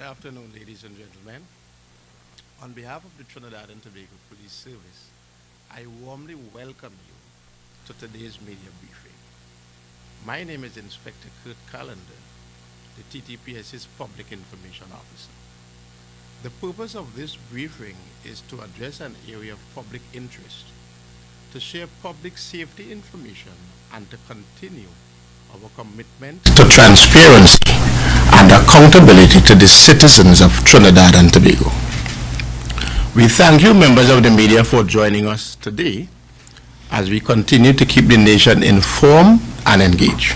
afternoon, ladies and gentlemen. On behalf of the Trinidad and Tobago Police Service, I warmly welcome you to today's media briefing. My name is Inspector Kurt Callender, the TTPS's Public Information Officer. The purpose of this briefing is to address an area of public interest, to share public safety information, and to continue our commitment to transparency and accountability to the citizens of Trinidad and Tobago. We thank you, members of the media, for joining us today as we continue to keep the nation informed and engaged.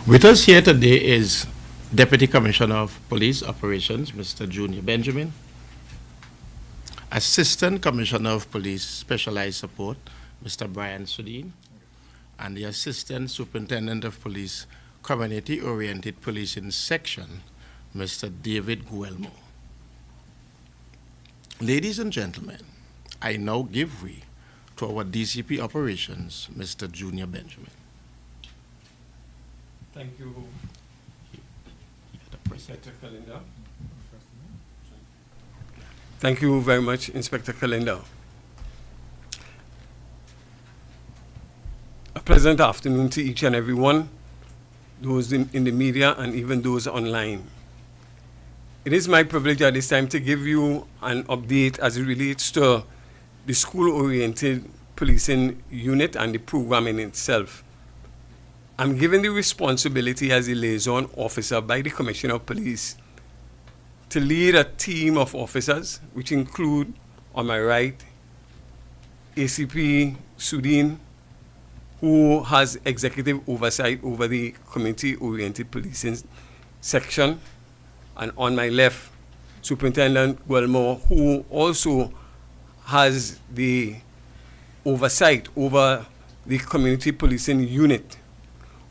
With us here today is Deputy Commissioner of Police Operations, Mr. Junior Benjamin, Assistant Commissioner of Police Specialized Support, Mr. Brian Sudin, and the Assistant Superintendent of Police Community-Oriented Policing Section, Mr. David Guelmo. Ladies and gentlemen, I now give way to our DCP Operations, Mr. Junior Benjamin. Thank you, Inspector Callender. Thank you very much, Inspector Callender. A pleasant afternoon to each and every one, those in the media and even those online. It is my privilege at this time to give you an update as it relates to the school-oriented policing unit and the program in itself. I'm given the responsibility as a liaison officer by the Commissioner of Police to lead a team of officers, which include, on my right, ACP Sudin, who has executive oversight over the community-oriented policing section, and on my left, Superintendent Guelmo, who also has the oversight over the community policing unit,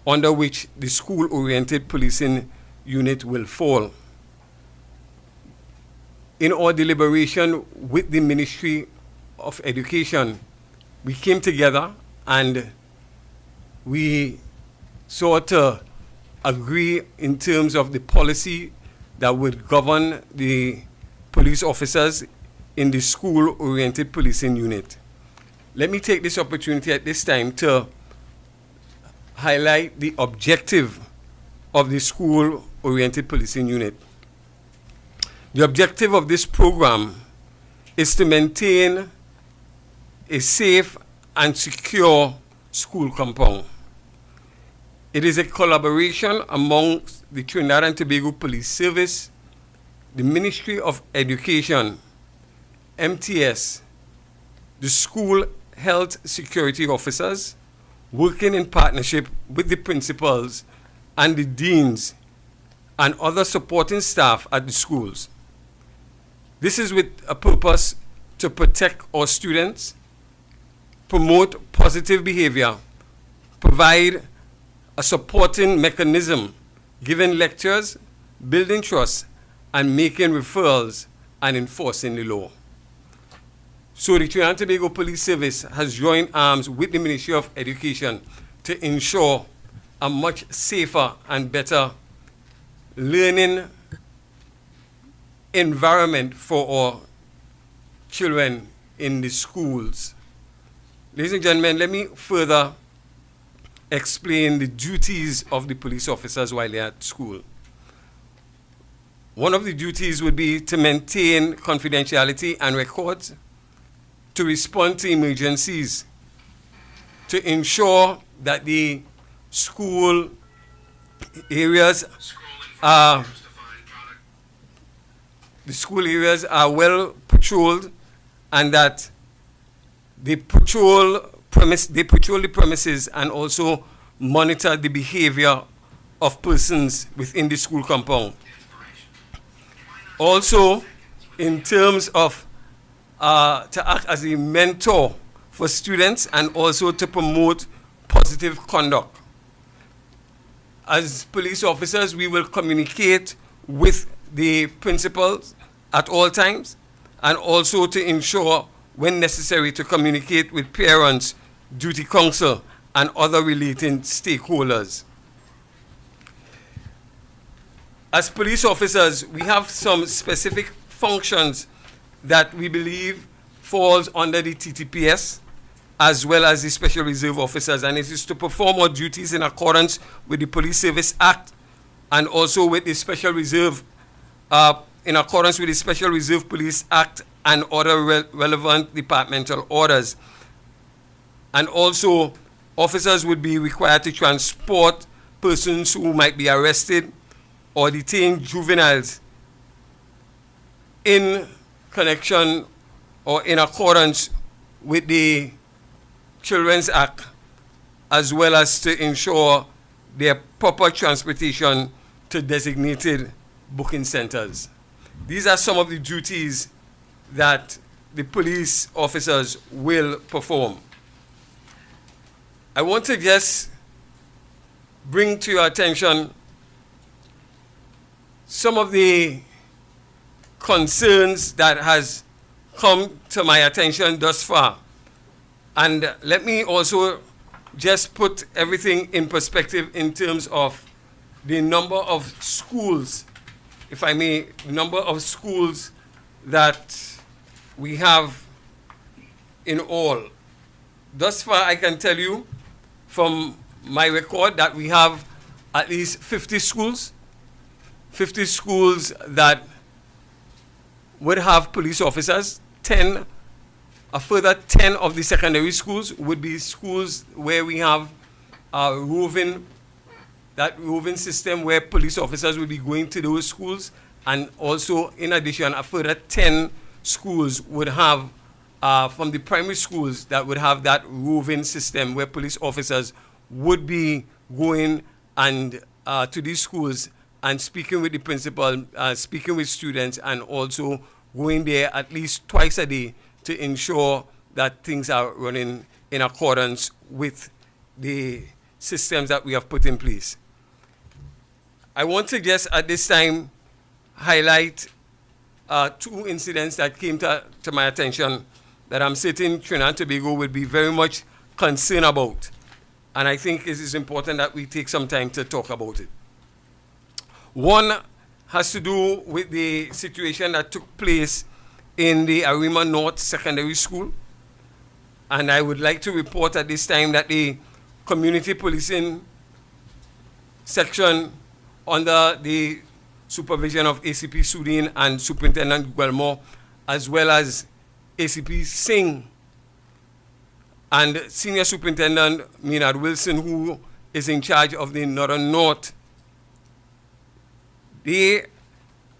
under which the school-oriented policing unit will fall. In our deliberation with the Ministry of Education, we came together and we sought to agree in terms of the policy that would govern the police officers in the school-oriented policing unit. Let me take this opportunity at this time to highlight the objective of the school-oriented policing unit. The objective of this program is to maintain a safe and secure school compound. It is a collaboration amongst the Trinidad and Tobago Police Service, the Ministry of Education, MTS, the school health security officers, working in partnership with the principals and the deans and other supporting staff at the schools. This is with a purpose to protect our students, promote positive behavior, provide a supporting mechanism, giving lectures, building trust, and making referrals and enforcing the law. So the Trinidad and Tobago Police Service has joined arms with the Ministry of Education to ensure a much safer and better learning environment for our children in the schools. Ladies and gentlemen, let me further explain the duties of the police officers while they're at school. One of the duties would be to maintain confidentiality and records, to respond to emergencies, to ensure that the school areas are well patrolled and that they patrol the premises and also monitor the behavior of persons within the school compound. Also, in terms of to act as a mentor for students and also to promote positive conduct. As police officers, we will communicate with the principals at all times and also to ensure, when necessary, to communicate with parents, duty council, and other related stakeholders. as police officers, we have some specific functions that we believe falls under the TTPS as well as the Special Reserve Officers, and it is to perform our duties in accordance with the Police Service Act and also with the Special Reserve, in accordance with the Special Reserve Police Act and other relevant departmental orders. And also, officers would be required to transport persons who might be arrested or detained juveniles in connection or in accordance with the Children's Act, as well as to ensure their proper transportation to designated booking centers. These are some of the duties that the police officers will perform. I want to just bring to your attention some of the concerns that has come to my attention thus far. And let me also just put everything in perspective in terms of the number of schools, if I may, number of schools that we have in all. Thus far, I can tell you from my record that we have at least 50 schools that would have police officers. A further 10 of the secondary schools would be schools where we have roving system where police officers will be going to those schools, and also in addition a further 10 schools would have from the primary schools that would have that roving system where police officers would be going and to these schools and speaking with the principal, speaking with students, and also going there at least twice a day to ensure that things are running in accordance with the systems that we have put in place. I want to just at this time highlight 2 incidents that came to my attention that I'm certain Trinidad and Tobago will be very much concerned about. And I think it is important that we take some time to talk about it. One has to do with the situation that took place in the Arima North Secondary School. And I would like to report at this time that the community policing section under the supervision of ACP Sudin and Superintendent Guelmore, as well as ACP Singh and Senior Superintendent Maynard Wilson, who is in charge of the Northern North, they,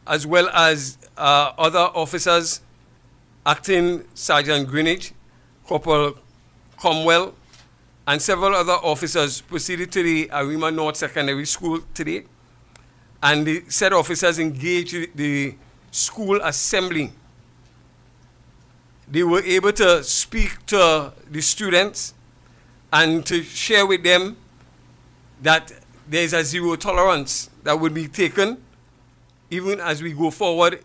as well as other officers, Acting Sergeant Greenwich, Corporal Cromwell, and several other officers proceeded to the Arima North Secondary School today, and the said officers engaged the school assembly. They were able to speak to the students and to share with them that there is a zero tolerance that will be taken even as we go forward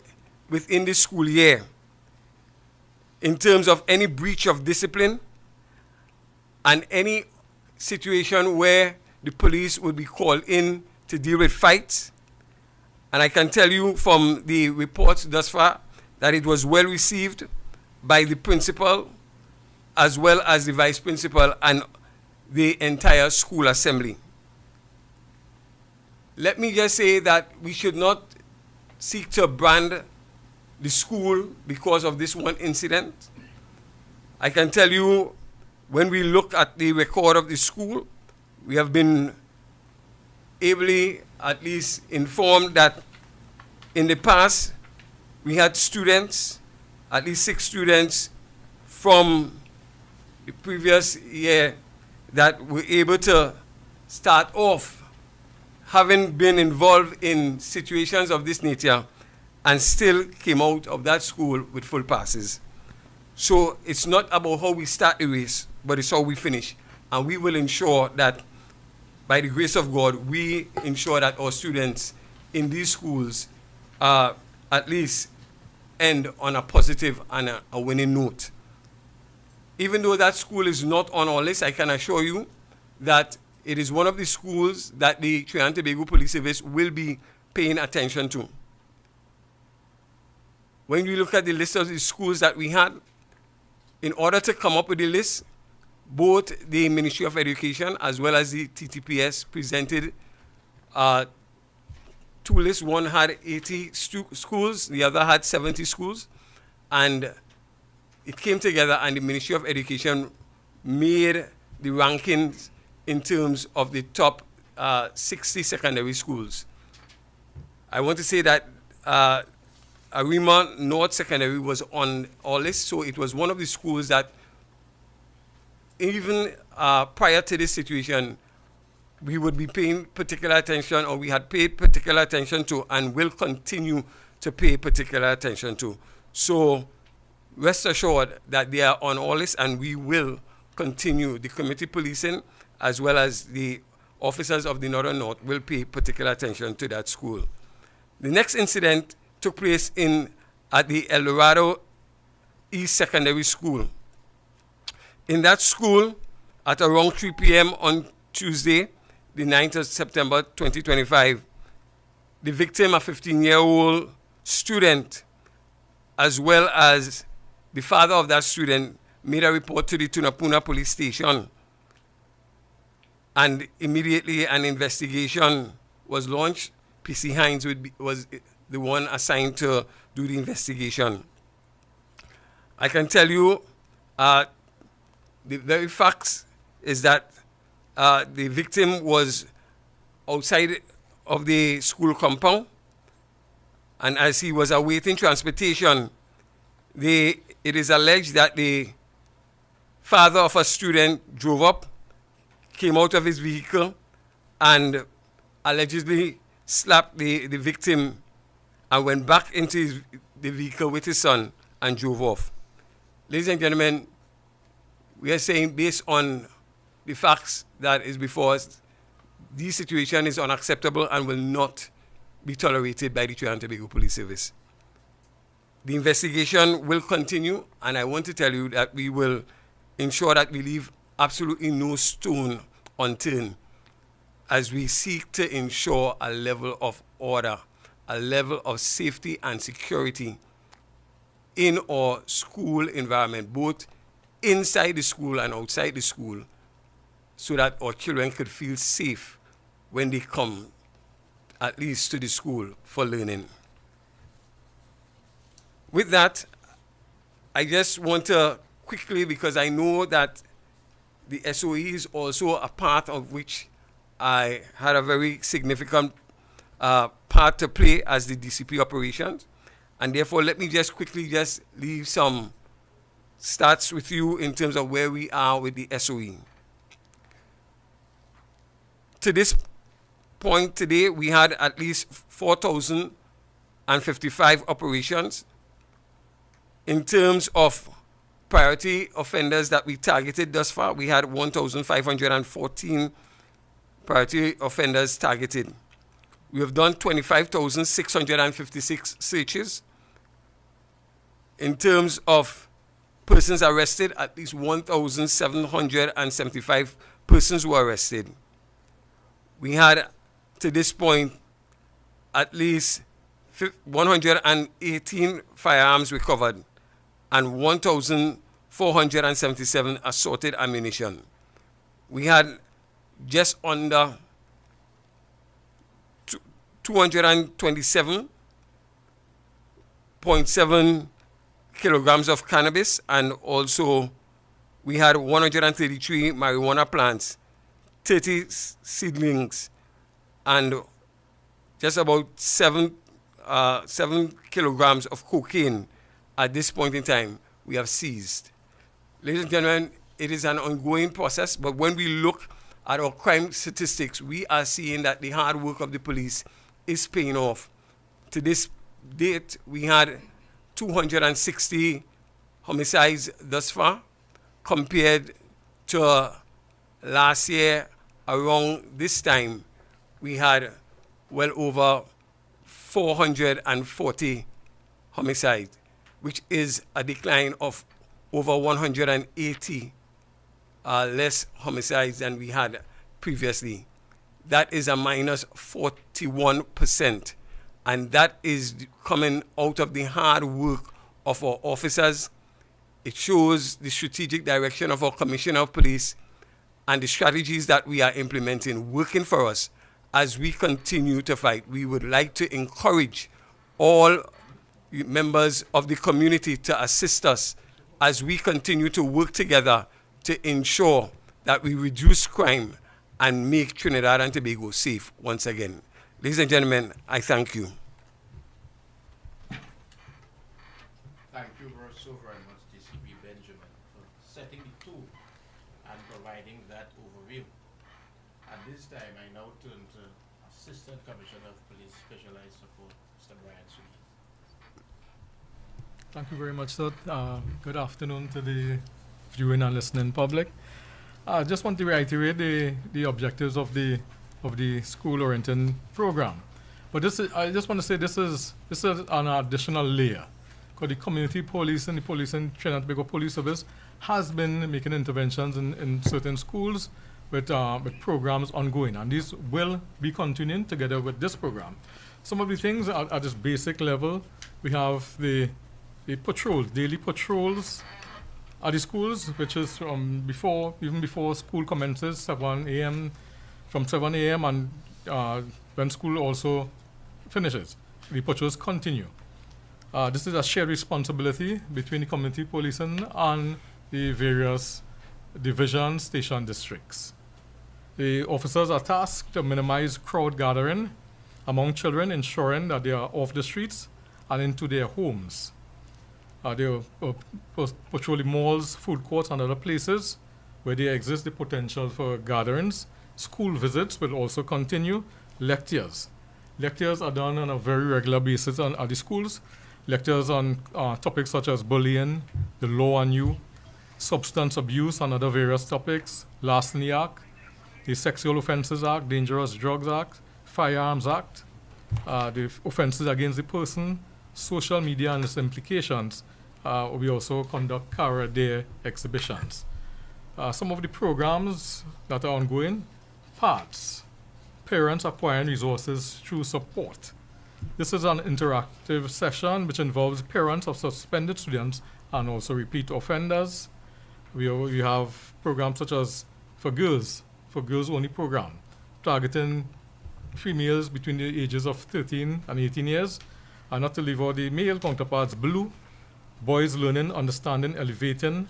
within the school year in terms of any breach of discipline and any situation where the police would be called in to deal with fights. And I can tell you from the reports thus far that it was well received by the principal as well as the vice principal and the entire school assembly. Let me just say that we should not seek to brand the school because of this one incident. I can tell you, when we look at the record of the school, we have been ably at least informed that in the past we had students, at least 6 students from the previous year that were able to start off having been involved in situations of this nature and still came out of that school with full passes. So it's not about how we start the race, but it's how we finish. And we will ensure that, by the grace of God, we ensure that our students in these schools at least end on a positive and a winning note. Even though that school is not on our list, I can assure you that it is one of the schools that the Trinidad and Tobago Police Service will be paying attention to. When we look at the list of the schools that we had, in order to come up with the list, both the Ministry of Education as well as the TTPS presented two lists. One had 80 schools, the other had 70 schools. And it came together and the Ministry of Education made the rankings in terms of the top 60 secondary schools. I want to say that Arima North Secondary was on our list, so it was one of the schools that even prior to this situation, we would be paying particular attention, or we had paid particular attention to, and will continue to pay particular attention to. So rest assured that they are on our list, and we will continue. The community policing, as well as the officers of the Northern North, will pay particular attention to that school. The next incident took place at the El Dorado East Secondary School. In that school, at around 3 p.m. on Tuesday, the 9th of September 2025, the victim, a 15-year-old student, as well as the father of that student, made a report to the Tunapuna Police Station. And immediately an investigation was launched. PC Hines was the one assigned to do the investigation. I can tell you the very facts is that the victim was outside of the school compound, and as he was awaiting transportation, it is alleged that the father of a student drove up, came out of his vehicle, and allegedly slapped the victim and went back into the vehicle with his son and drove off. Ladies and gentlemen, we are saying, based on the facts that is before us, this situation is unacceptable and will not be tolerated by the Trinidad and Tobago Police Service. The investigation will continue, and I want to tell you that we will ensure that we leave absolutely no stone unturned as we seek to ensure a level of order, a level of safety and security in our school environment, both inside the school and outside the school, so that our children could feel safe when they come, at least to the school, for learning. With that, I just want to quickly, because I know that the SOE is also a part of which I had a very significant part to play as the DCP operations. And therefore, let me just quickly just leave some stats with you in terms of where we are with the SOE. To this point today, we had at least 4,055 operations. In terms of priority offenders that we targeted thus far, we had 1,514 priority offenders targeted. We have done 25,656 searches. In terms of persons arrested, at least 1,775 persons were arrested. We had, to this point, at least 118 firearms recovered and 1,477 assorted ammunition. We had just under 227.7 kilograms of cannabis, and also we had 133 marijuana plants, 30 seedlings, and just about 7 kilograms of cocaine at this point in time we have seized. Ladies and gentlemen, it is an ongoing process, but when we look at our crime statistics, we are seeing that the hard work of the police is paying off. To this date, we had 260 homicides thus far, compared to last year around this time, we had well over 440 homicides, which is a decline of over 180 less homicides than we had previously. That is a minus 41% And that is coming out of the hard work of our officers. It shows the strategic direction of our Commissioner of Police and the strategies that we are implementing working for us as we continue to fight. We would like to encourage all members of the community to assist us as we continue to work together to ensure that we reduce crime and make Trinidad and Tobago safe once again. Ladies and gentlemen, I thank you. Thank you so very much, DCP Benjamin, for setting the tone and providing that overview. At this time, I now turn to Assistant Commissioner of Police Specialized Support, Mr. Brian Sweet. Thank you very much, sir. Good afternoon to the viewing and listening public. I just want to reiterate the objectives of the school-oriented program. But I just want to say this is an additional layer, because the community police and the police in Trinidad and Tobago Police Service has been making interventions in certain schools with programs ongoing, and these will be continuing together with this program. Some of the things at this basic level, we have the patrols, daily patrols at the schools, which is from even before school commences, 7 a.m. From 7 a.m. and when school also finishes. The patrols continue. This is a shared responsibility between the community policing and the various division station districts. The officers are tasked to minimize crowd gathering among children, ensuring that they are off the streets and into their homes. They are patrolling malls, food courts, and other places where there exists the potential for gatherings. School visits will also continue. Lectures are done on a very regular basis at the schools. Lectures on topics such as bullying, the law on you, substance abuse, and other various topics, Larceny Act, the Sexual Offences Act, Dangerous Drugs Act, Firearms Act, the offences against the person, social media and its implications. We also conduct Cara Day exhibitions. Some of the programs that are ongoing: PARTS, Parents Acquiring Resources Through Support. This is an interactive session which involves parents of suspended students and also repeat offenders. We have programs such as for girls only program, targeting females between the ages of 13 and 18 years, and not to leave out the male counterparts, Blue, Boys Learning, Understanding, Elevating,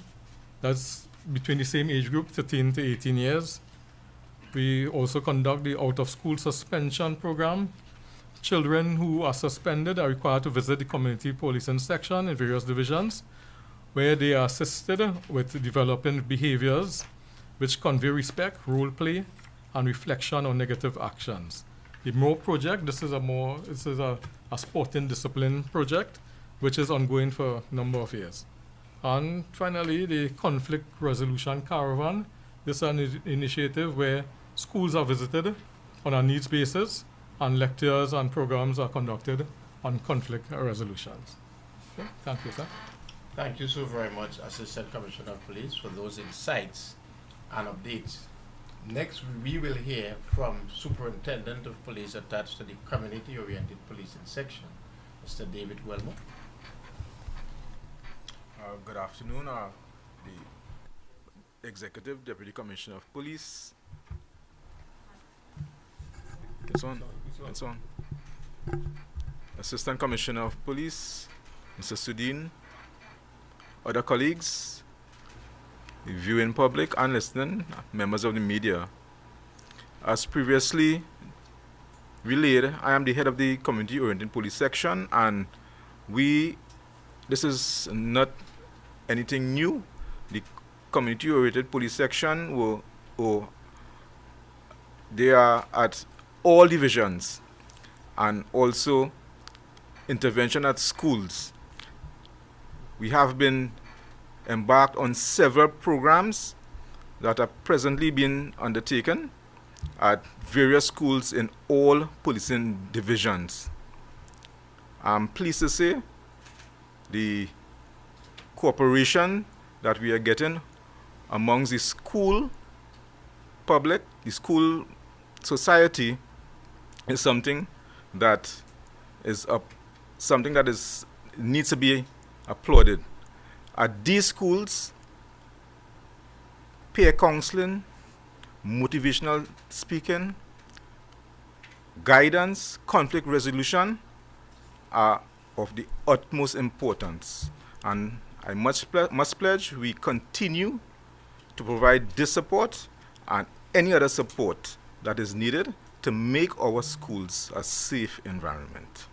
that's between the same age group, 13 to 18 years. We also conduct the out-of-school suspension program. Children who are suspended are required to visit the community policing section in various divisions, where they are assisted with developing behaviors which convey respect, role play, and reflection on negative actions. The MORE project, this is a sporting discipline project, which is ongoing for a number of years. And finally, the Conflict Resolution Caravan. This is an initiative where schools are visited on a needs basis, and lectures and programs are conducted on conflict resolutions. Okay. Thank you, sir. Thank you so very much, Assistant Commissioner of Police, for those insights and updates. Next, we will hear from Superintendent of Police attached to the Community-Oriented Policing Section, Mr. David Guelmo. Good afternoon, the Executive Deputy Commissioner of Police. It's on. Assistant Commissioner of Police, Mr. Sudin, other colleagues, the viewing public and listening, members of the media. As previously relayed, I am the head of the Community-Oriented Police Section, and this is not anything new. The Community-Oriented Police Section they are at all divisions, and also intervention at schools. We have been embarked on several programs that are presently being undertaken at various schools in all policing divisions. I'm pleased to say the cooperation that we are getting amongst the school public, the school society, is something that is something that needs to be applauded. At these schools, peer counseling, motivational speaking, guidance, conflict resolution are of the utmost importance. And I must pledge we continue to provide this support and any other support that is needed to make our schools a safe environment.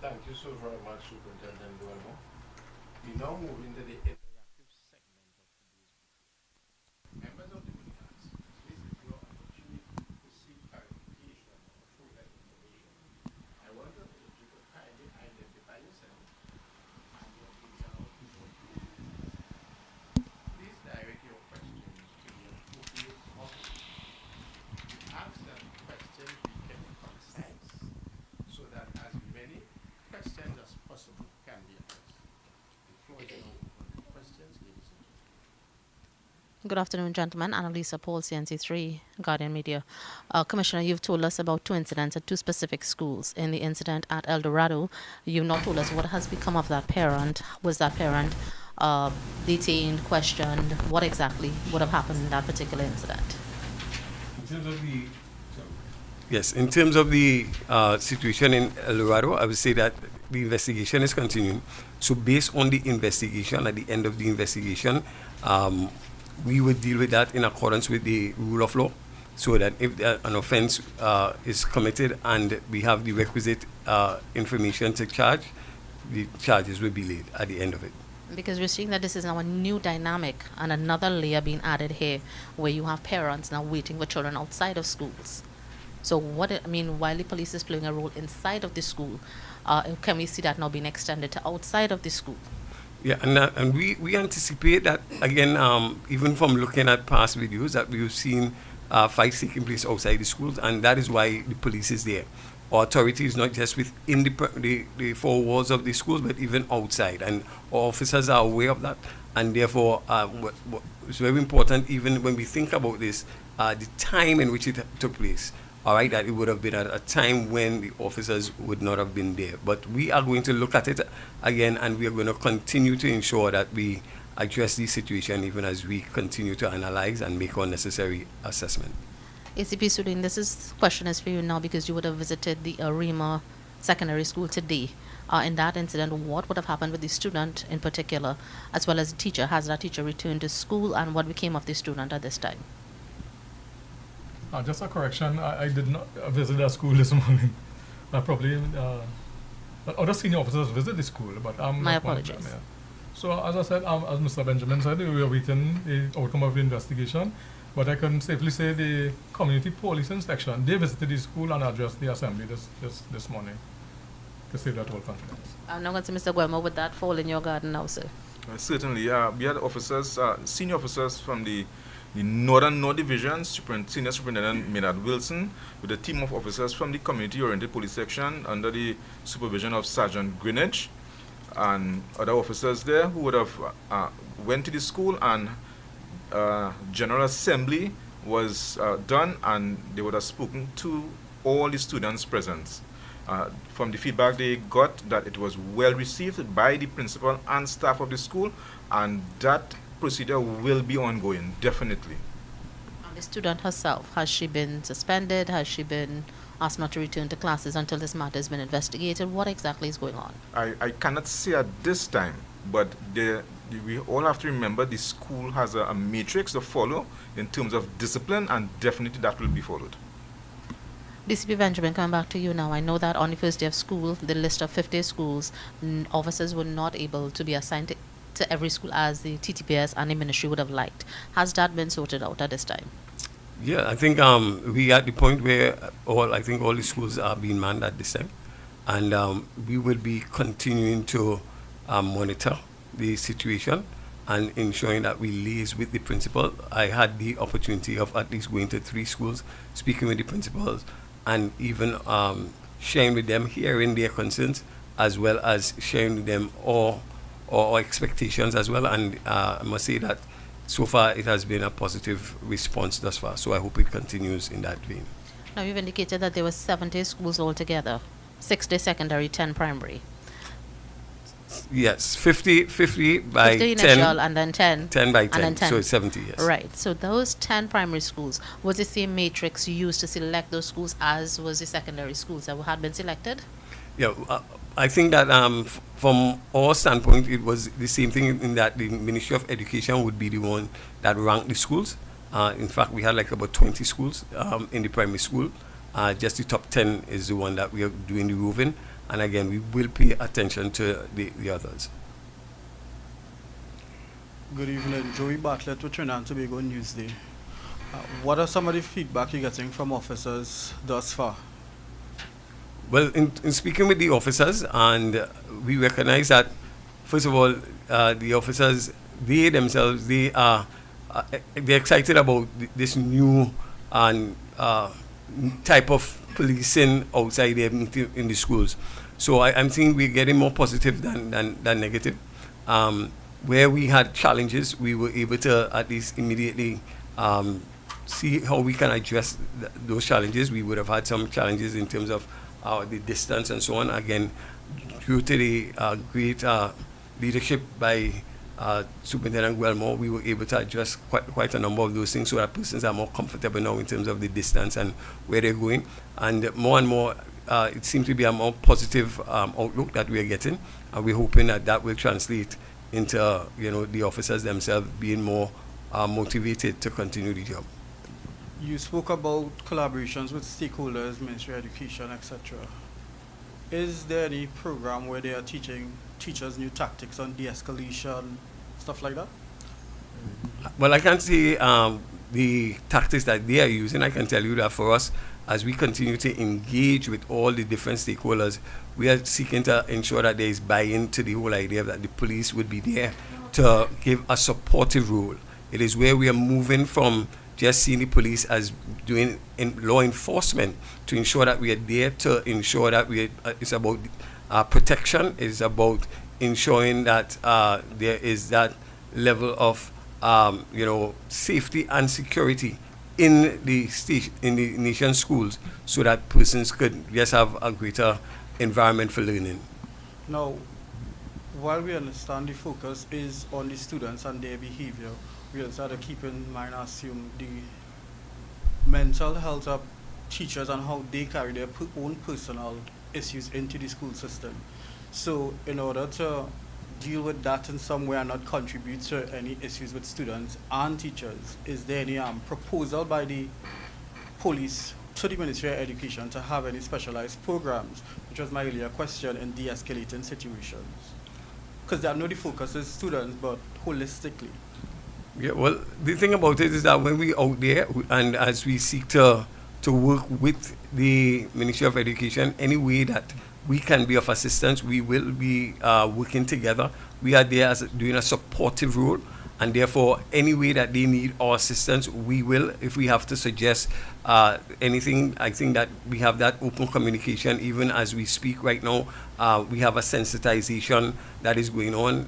Thank you so very much, Superintendent Guelmo. We now move into the interactive segment of today's briefing. Members of the audience, this is your opportunity to seek clarification or further information. I wonder if you could kindly identify yourself and your area of responsibility. Please direct your questions to the appropriate officer. We ask that questions be kept concise so that as many questions as possible can be addressed. The floor is now open for questions, ladies and gentlemen. Good afternoon, gentlemen. Annalisa Paul, CNC3, Guardian Media. Commissioner, you've told us about 2 incidents at 2 specific schools. In the incident at El Dorado, you've not told us what has become of that parent. Was that parent detained, questioned? What exactly would have happened in that particular incident? In terms of the yes, in terms of the situation in El Dorado, I would say that the investigation is continuing. So based on the investigation, at the end of the investigation, we would deal with that in accordance with the rule of law, so that if an offense is committed and we have the requisite information to charge, the charges will be laid at the end of it. Because we're seeing that this is now a new dynamic and another layer being added here, where you have parents now waiting for children outside of schools. So while the police is playing a role inside of the school, can we see that now being extended to outside of the school? Yeah, and we anticipate that, again, even from looking at past videos, that we've seen fights taking place outside the schools, and that is why the police is there. Our authority is not just within the 4 walls of the schools, but even outside, and our officers are aware of that, and therefore it's very important, even when we think about this, the time in which it took place. All right, that it would have been at a time when the officers would not have been there. But we are going to look at it again, and we are going to continue to ensure that we address the situation even as we continue to analyze and make our necessary assessment. ACP Sudin, this question is for you now, because you would have visited the Arima Secondary School today. In that incident, what would have happened with the student in particular, as well as the teacher? Has that teacher returned to school, and what became of the student at this time? Just a correction, I did not visit that school this morning. Probably other senior officers visit the school, but my apologies. Yeah. So as I said, as Mr. Benjamin said, we are waiting the outcome of the investigation, but I can safely say the community police inspection, they visited the school and addressed the assembly this morning, to say that all confidence. I'm not going to Mr. Guelmo, would that fall in your garden now, sir? Certainly, we had officers, senior officers from the Northern North Division, Senior Superintendent Maynard Wilson, with a team of officers from the Community-Oriented Police Section under the supervision of Sergeant Greenwich, and other officers there who would have went to the school, and General Assembly was done, and they would have spoken to all the students present. From the feedback they got, that it was well received by the principal and staff of the school, and that procedure will be ongoing, definitely. And the student herself, has she been suspended? Has she been asked not to return to classes until this matter has been investigated? What exactly is going on? I cannot say at this time, but we all have to remember the school has a matrix to follow in terms of discipline, and definitely that will be followed. DCP Benjamin, coming back to you now. I know that on the first day of school, the list of 50 schools, officers were not able to be assigned to every school as the TTPS and the ministry would have liked. Has that been sorted out at this time? Yeah, I think we are at the point where all the schools are being manned at this time, and we will be continuing to monitor the situation and ensuring that we liaise with the principal. I had the opportunity of at least going to 3 schools, speaking with the principals, and even sharing with them, hearing their concerns, as well as sharing with them all our expectations as well. And I must say that so far it has been a positive response thus far. So I hope it continues in that vein. Now, you've indicated that there were 70 schools altogether, 60 secondary, 10 primary. Yes, 50 by 50 10. initial and then 10. 10 by and 10, then 10. so it's 70, yes. Right. So those 10 primary schools, was the same matrix used to select those schools as was the secondary schools that had been selected? Yeah, I think that from our standpoint, it was the same thing in that the Ministry of Education would be the one that ranked the schools. In fact, we had like about 20 schools in the primary school. Just the top 10 is the one that we are doing the roving. And again, we will pay attention to the others. Good evening, Joey Bartlett with Trinidad and Tobago Newsday. What are some of the feedback you're getting from officers thus far? Well, in speaking with the officers, and we recognize that, first of all, the officers, they themselves, they're excited about this new and type of policing outside there in the schools. So I'm thinking we're getting more positive than negative. Where we had challenges, we were able to at least immediately see how we can address those challenges. We would have had some challenges in terms of the distance and so on. Again, due to the great leadership by Superintendent Guelmore, we were able to address quite a number of those things so that persons are more comfortable now in terms of the distance and where they're going. And more, it seems to be a more positive outlook that we're getting. And we're hoping that will translate into, the officers themselves being more motivated to continue the job. You spoke about collaborations with stakeholders, Ministry of Education, etc. Is there any program where they are teaching teachers new tactics on de-escalation, stuff like that? Well, I can't say the tactics that they are using. I can tell you that for us, as we continue to engage with all the different stakeholders, we are seeking to ensure that there is buy-in to the whole idea that the police would be there to give a supportive role. It is where we are moving from just seeing the police as doing law enforcement to ensure that we are there to ensure that it's about protection, it's about ensuring that there is that level of safety and security in the nation's schools so that persons could just have a greater environment for learning. Now, while we understand the focus is on the students and their behavior, we also have to keep in mind, assume the mental health of teachers and how they carry their own personal issues into the school system. So in order to deal with that in some way and not contribute to any issues with students and teachers, is there any proposal by the police to the Ministry of Education to have any specialized programs, which was my earlier question, in de-escalating situations? Because I know the focus is students, but holistically. Yeah, well, the thing about it is that when we out there and as we seek to work with the Ministry of Education, any way that we can be of assistance, we will be working together. We are there as doing a supportive role, and therefore any way that they need our assistance, we will. If we have to suggest anything, I think that we have that open communication even as we speak right now. We have a sensitization that is going on.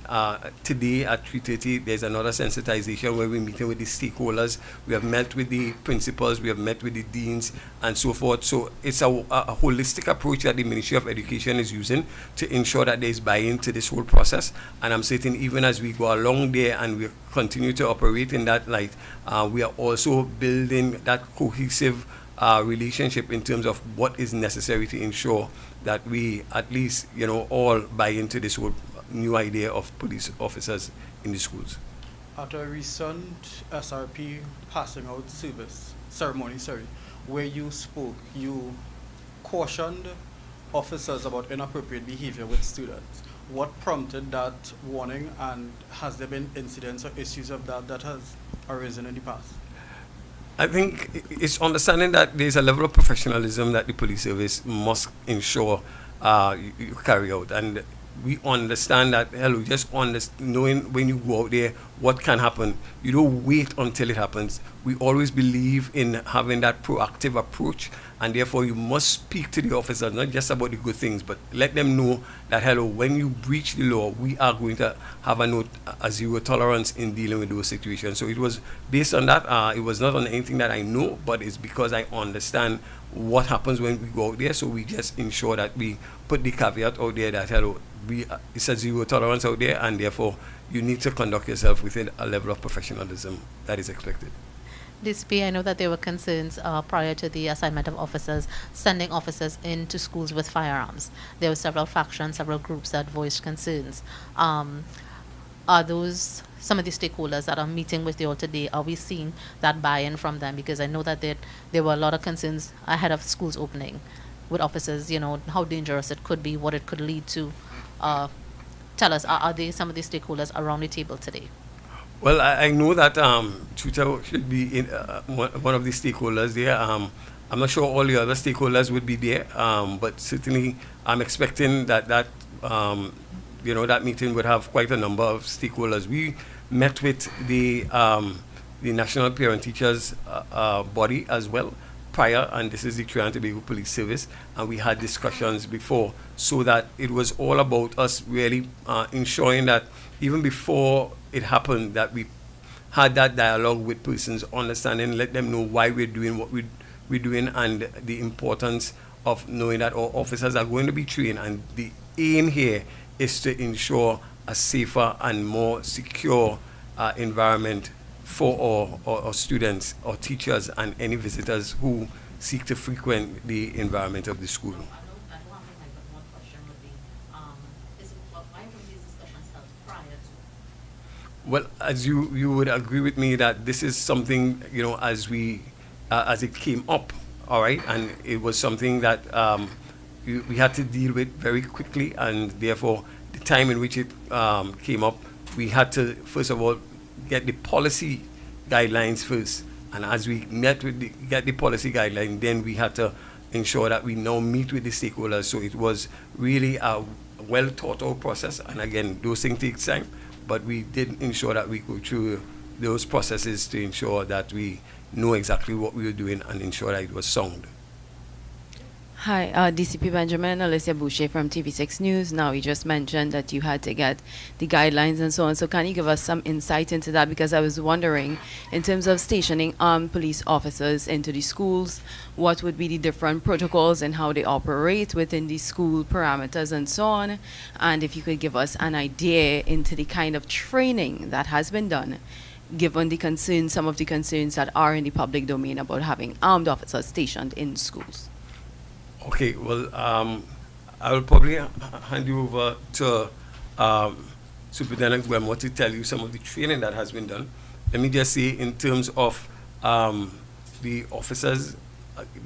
Today at 3:30, there's another sensitization where we're meeting with the stakeholders. We have met with the principals, we have met with the deans, and so forth. So it's a holistic approach that the Ministry of Education is using to ensure that there's buy-in to this whole process. And I'm certain even as we go along there and we continue to operate in that light, we are also building that cohesive relationship in terms of what is necessary to ensure that we at least, all buy into this whole new idea of police officers in the schools. At a recent SRP passing out ceremony, where you spoke, you cautioned officers about inappropriate behavior with students. What prompted that warning, and has there been incidents or issues of that has arisen in the past? I think it's understanding that there's a level of professionalism that the police service must ensure you carry out. And we understand that, just knowing when you go out there what can happen. You don't wait until it happens. We always believe in having that proactive approach, and therefore you must speak to the officers, not just about the good things, but let them know that, hello, when you breach the law, we are going to have a zero tolerance in dealing with those situations. So it was based on that. It was not on anything that I know, but it's because I understand what happens when we go out there. So we just ensure that we put the caveat out there that, hello, it's a zero tolerance out there, and therefore you need to conduct yourself within a level of professionalism that is expected. DCP, I know that there were concerns prior to the assignment of officers, sending officers into schools with firearms. There were several factions, several groups that voiced concerns. Are those some of the stakeholders that are meeting with you all today? Are we seeing that buy-in from them? Because I know that there were a lot of concerns ahead of schools opening with officers, how dangerous it could be, what it could lead to. Tell us, are they some of the stakeholders around the table today? Well, I know that Chuta should be in, one of the stakeholders there. I'm not sure all the other stakeholders would be there, but certainly I'm expecting that that meeting would have quite a number of stakeholders. We met with the National Parent Teachers body as well prior, and this is the Trinidad and Tobago Police Service, and we had discussions before, so that it was all about us really ensuring that even before it happened, that we had that dialogue with persons, understanding, let them know why we're doing what we're doing, and the importance of knowing that our officers are going to be trained, and the aim here is to ensure a safer and more secure environment for our students, our teachers, and any visitors who seek to frequent the environment of the school. Well, as you would agree with me that this is something, as it came up, all right, and it was something that we had to deal with very quickly, and therefore the time in which it came up, we had to, first of all, get the policy guidelines first. And as we get the policy guideline, then we had to ensure that we now meet with the stakeholders. So it was really a well thought out process. And again, those things take time, but we did ensure that we go through those processes to ensure that we know exactly what we were doing and ensure that it was sound. Hi, DCP Benjamin, Alicia Boucher from TV6 News. Now, you just mentioned that you had to get the guidelines and so on. So can you give us some insight into that? Because I was wondering, in terms of stationing armed police officers into the schools, what would be the different protocols and how they operate within the school parameters and so on? And if you could give us an idea into the kind of training that has been done, given the concerns, some of the concerns that are in the public domain about having armed officers stationed in schools. Okay, well, I will probably hand you over to Superintendent Gwemo to tell you some of the training that has been done. Let me just say, in terms of the officers,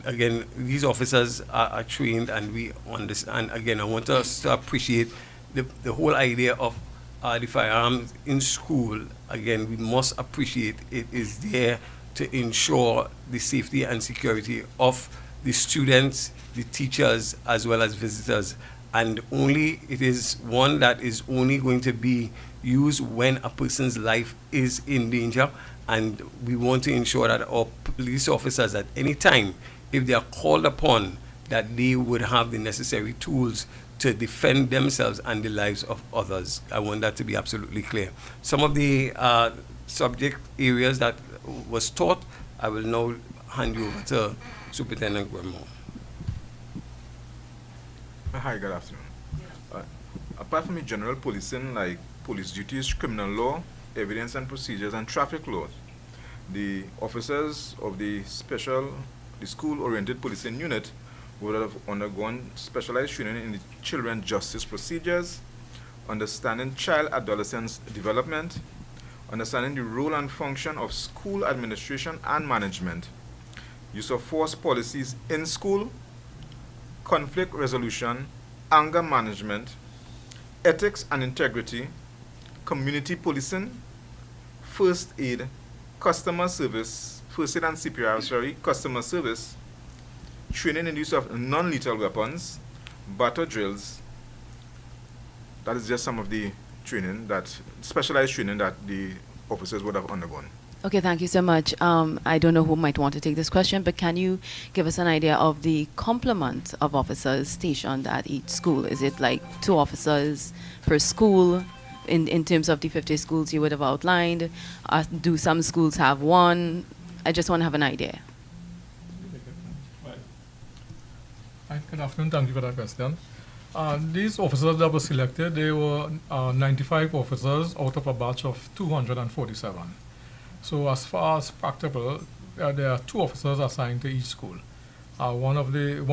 again, these officers are trained, and we understand. Again, I want us to appreciate the whole idea of the firearms in school. Again, we must appreciate it is there to ensure the safety and security of the students, the teachers, as well as visitors. And it is one that is only going to be used when a person's life is in danger. And we want to ensure that our police officers at any time, if they are called upon, that they would have the necessary tools to defend themselves and the lives of others. I want that to be absolutely clear. Some of the subject areas that was taught, I will now hand you over to Superintendent Gwemo. Hi, good afternoon. Apart from the general policing, like police duties, criminal law, evidence and procedures, and traffic laws, the officers of the school-oriented policing unit would have undergone specialized training in the children justice procedures, understanding child-adolescent development, understanding the role and function of school administration and management, use of force policies in school, conflict resolution, anger management, ethics and integrity, community policing, first aid, customer service, first aid and CPR, customer service, training in use of non-lethal weapons, battle drills. That is just some of the training, specialized training that the officers would have undergone. Okay, thank you so much. I don't know who might want to take this question, but can you give us an idea of the complement of officers stationed at each school? Is it like 2 officers per school in terms of the 50 schools you would have outlined? Do some schools have 1? I just want to have an idea. Hi, good afternoon. Thank you for that question. These officers that were selected, they were 95 officers out of a batch of 247. So as far as practical, there are 2 officers assigned to each school. One of the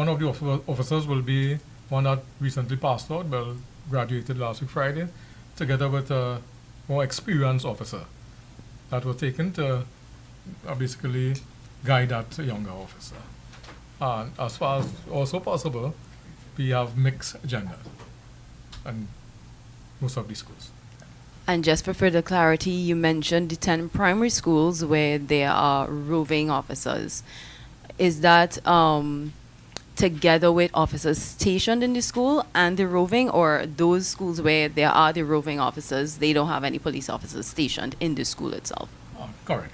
officers will be one that recently passed out, well, graduated last week Friday, together with a more experienced officer that was taken to basically guide that younger officer. As far as also possible, we have mixed gender in most of these schools. And just for further clarity, you mentioned the 10 primary schools where there are roving officers. Is that together with officers stationed in the school and the roving, or those schools where there are the roving officers, they don't have any police officers stationed in the school itself? Correct.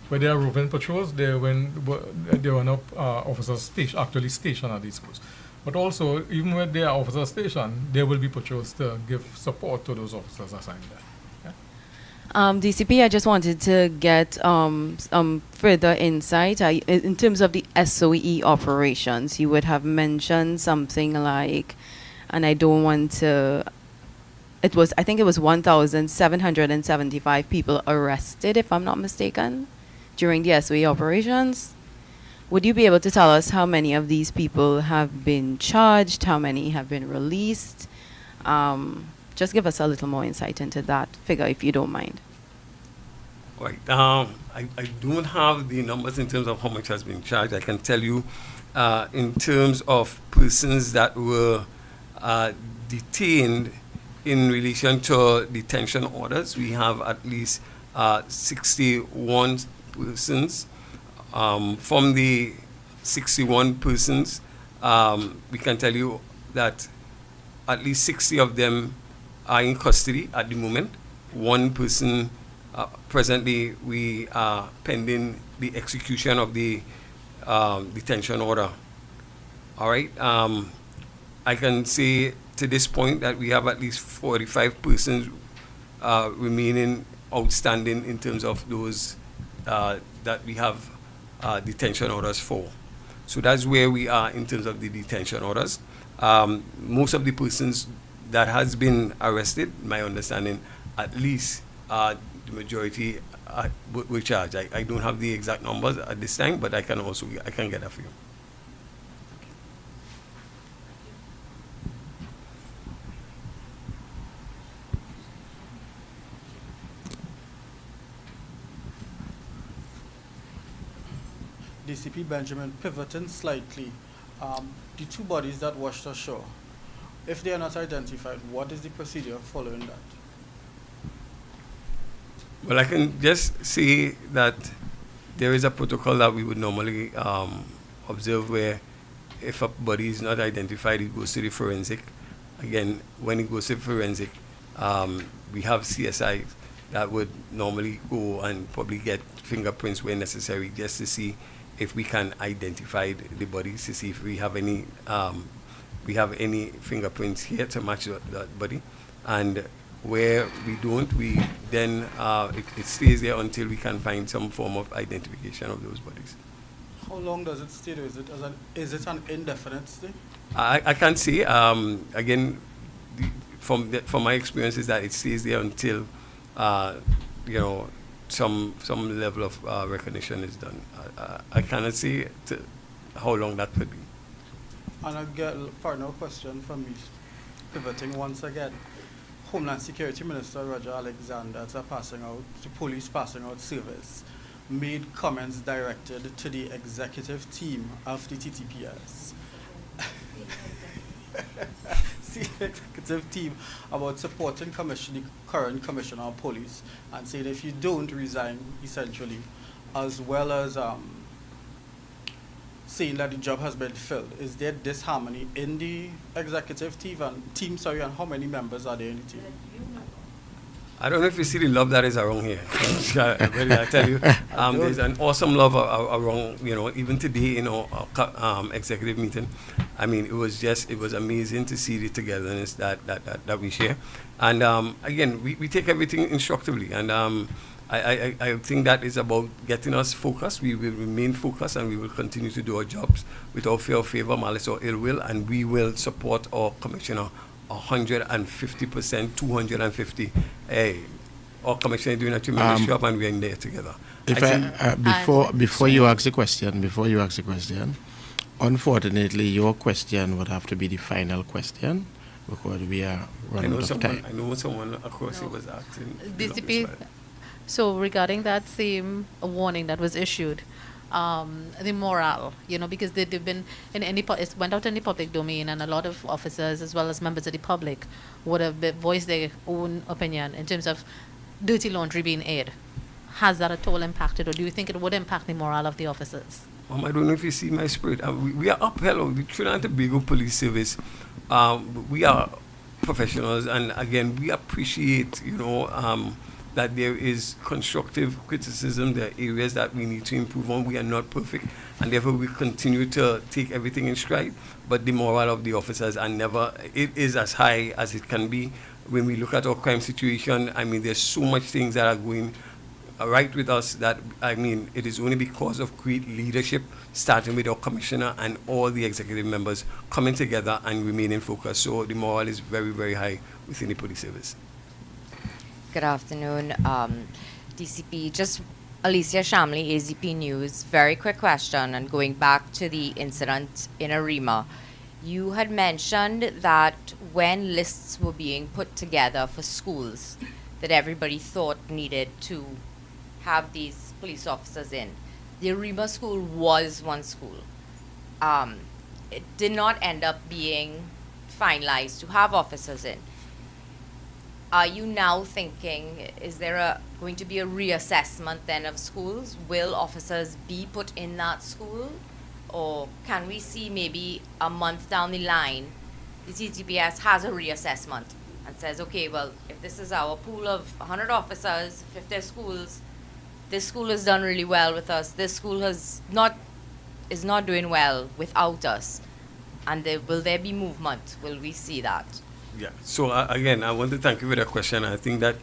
Where there are roving patrols, there were no officers actually stationed at these schools. But also, even when there are officers stationed, there will be patrols to give support to those officers assigned there. DCP, I just wanted to get some further insight. In terms of the SOE operations, you would have mentioned something like, and I don't want to, I think it was 1,775 people arrested, if I'm not mistaken, during the SOE operations. Would you be able to tell us how many of these people have been charged, how many have been released? Just give us a little more insight into that figure, if you don't mind. Right. I don't have the numbers in terms of how much has been charged. I can tell you in terms of persons that were detained in relation to detention orders, we have at least 61 persons. From the 61 persons, we can tell you that at least 60 of them are in custody at the moment. 1 person, presently, we are pending the execution of the detention order. All right. I can say to this point that we have at least 45 persons remaining outstanding in terms of those that we have detention orders for. So that's where we are in terms of the detention orders. Most of the persons that has been arrested, my understanding, at least the majority were charged. I don't have the exact numbers at this time, but I can get that for you. DCP Benjamin, pivoting slightly, the 2 bodies that washed ashore, if they are not identified, what is the procedure following that? Well, I can just say that there is a protocol that we would normally observe where if a body is not identified, it goes to the forensic. Again, when it goes to forensic, we have CSI that would normally go and probably get fingerprints where necessary just to see if we can identify the bodies, to see if we have any fingerprints here to match that body. And where we don't, we then it stays there until we can find some form of identification of those bodies. How long does it stay there? Is it an indefinite stay? I can't say. Again, from my experience is that it stays there until some level of recognition is done. I cannot say how long that could be. And I get a final question from me, pivoting once again. Homeland Security Minister Roger Alexander, after the police passing out service, made comments directed to the executive team of the TTPS. The executive team about supporting the current commissioner of police and saying if you don't resign, essentially, as well as saying that the job has been filled. Is there disharmony in the executive team and how many members are there in the team? I don't know if you see the love that is around here. Really, I tell you, there's an awesome love around, even today, our executive meeting. I mean, it was amazing to see the togetherness that we share. And again, we take everything instructively. And I think that is about getting us focused. We will remain focused and we will continue to do our jobs without fear of favor, malice, or ill will. And we will support our commissioner 150%, 250. Our commissioner doing a tremendous job, and we're in there together. Before you ask the question, unfortunately, your question would have to be the final question because we are running out of time. I know someone across here was asking. DCP, so regarding that same warning that was issued, the morale, because they've been it went out in the public domain, and a lot of officers as well as members of the public would have voiced their own opinion in terms of dirty laundry being aired. Has that at all impacted, or do you think it would impact the morale of the officers? I don't know if you see my spirit. We are upheld. The Trinidad and Tobago Police Service. We are professionals, and again, we appreciate, that there is constructive criticism. There are areas that we need to improve on. We are not perfect, and therefore we continue to take everything in stride. But the morale of the officers it is as high as it can be. When we look at our crime situation, I mean, there's so much things that are going right with us that, I mean, it is only because of great leadership, starting with our commissioner and all the executive members coming together and remaining focused. So the morale is very, very high within the police service. Good afternoon, DCP. Just Alicia Shamley, AZP News. Very quick question, and going back to the incident in Arima. You had mentioned that when lists were being put together for schools that everybody thought needed to have these police officers in, the Arima school was one school. It did not end up being finalized to have officers in. Are you now thinking, is there going to be a reassessment then of schools? Will officers be put in that school? Or can we see maybe a month down the line, the TTPS has a reassessment and says, okay, well, if this is our pool of 100 officers, 50 schools, this school has done really well with us, this school is not doing well without us, and will there be movement? Will we see that? Yeah. So again, I want to thank you for that question. I think that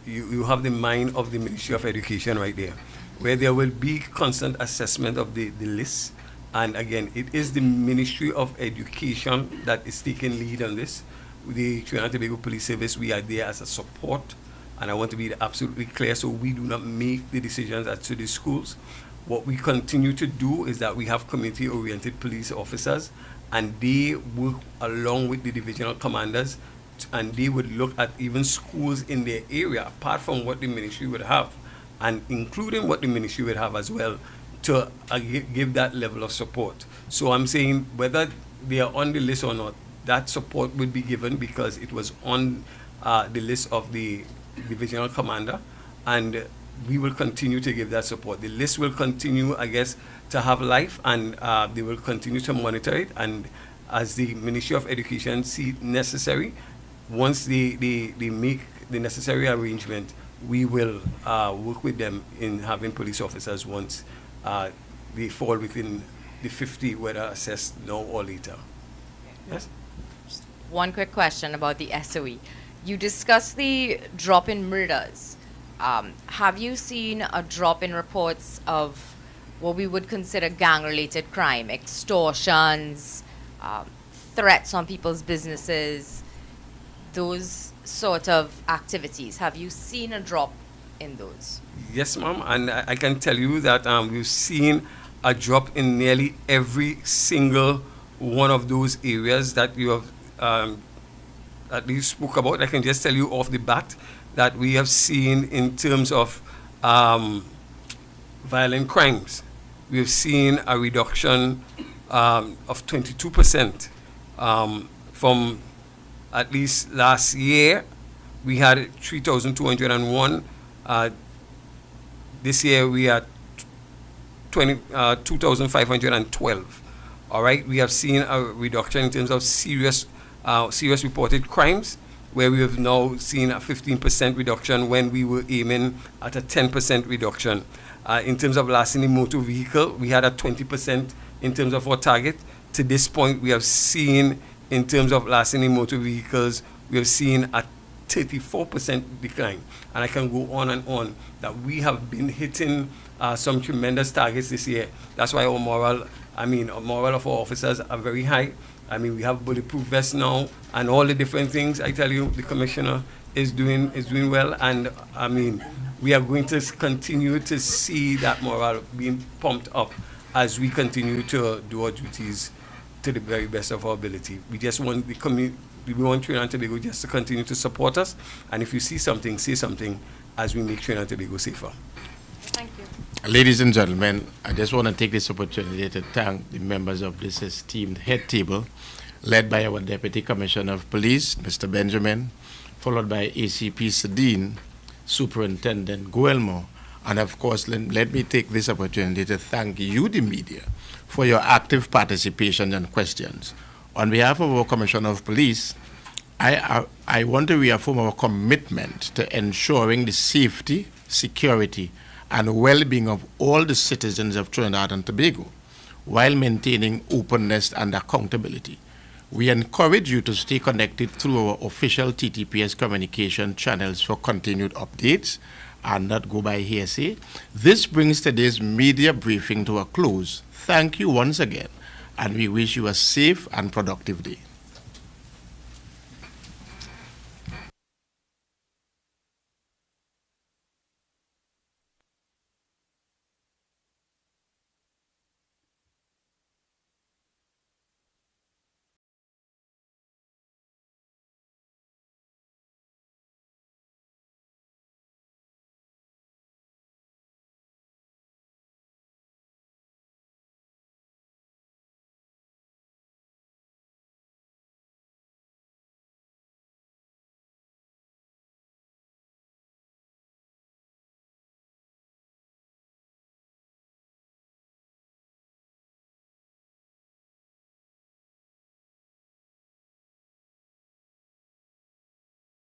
you have the mind of the Ministry of Education right there, where there will be constant assessment of the list. And again, it is the Ministry of Education that is taking lead on this. The Trinidad and Tobago Police Service, we are there as a support, and I want to be absolutely clear, so we do not make the decisions as to the schools. What we continue to do is that we have community-oriented police officers, and they work along with the divisional commanders, and they would look at even schools in their area, apart from what the ministry would have, and including what the ministry would have as well, to give that level of support. So I'm saying whether they are on the list or not, that support will be given because it was on the list of the divisional commander, and we will continue to give that support. The list will continue, I guess, to have life, and they will continue to monitor it, and as the Ministry of Education see necessary, once they make the necessary arrangement, we will work with them in having police officers once they fall within the 50, whether assessed now or later. Yes? Just one quick question about the SOE. You discussed the drop in murders. Have you seen a drop in reports of what we would consider gang-related crime, extortions, threats on people's businesses, those sort of activities? Have you seen a drop in those? Yes, ma'am, and I can tell you that we've seen a drop in nearly every single one of those areas that you have at least spoke about. I can just tell you off the bat that we have seen in terms of violent crimes. We have seen a reduction of 22% from at least last year. We had 3,201. This year we are 2,512. All right, we have seen a reduction in terms of serious reported crimes, where we have now seen a 15% reduction when we were aiming at a 10% reduction. In terms of larceny motor vehicle, we had a 20% in terms of our target. To this point, we have seen, in terms of larceny motor vehicles, we have seen a 34% decline. And I can go on, that we have been hitting some tremendous targets this year. That's why our morale of our officers are very high. I mean, we have bulletproof vests now and all the different things. I tell you, the commissioner is doing well, and I mean, we are going to continue to see that morale being pumped up as we continue to do our duties to the very best of our ability. We just want the community, we want Trinidad and Tobago just to continue to support us, and if you see something, say something, as we make Trinidad and Tobago safer. Thank you. Ladies and gentlemen, I just want to take this opportunity to thank the members of this esteemed head table, led by our Deputy Commissioner of Police, Mr. Benjamin, followed by ACP Sedin, Superintendent Guelmo, and of course, let me take this opportunity to thank you, the media, for your active participation and questions. On behalf of our Commissioner of Police, I want to reaffirm our commitment to ensuring the safety, security, and well-being of all the citizens of Trinidad and Tobago, while maintaining openness and accountability. We encourage you to stay connected through our official TTPS communication channels for continued updates and not go by hearsay. This brings today's media briefing to a close. Thank you once again, and we wish you a safe and productive day.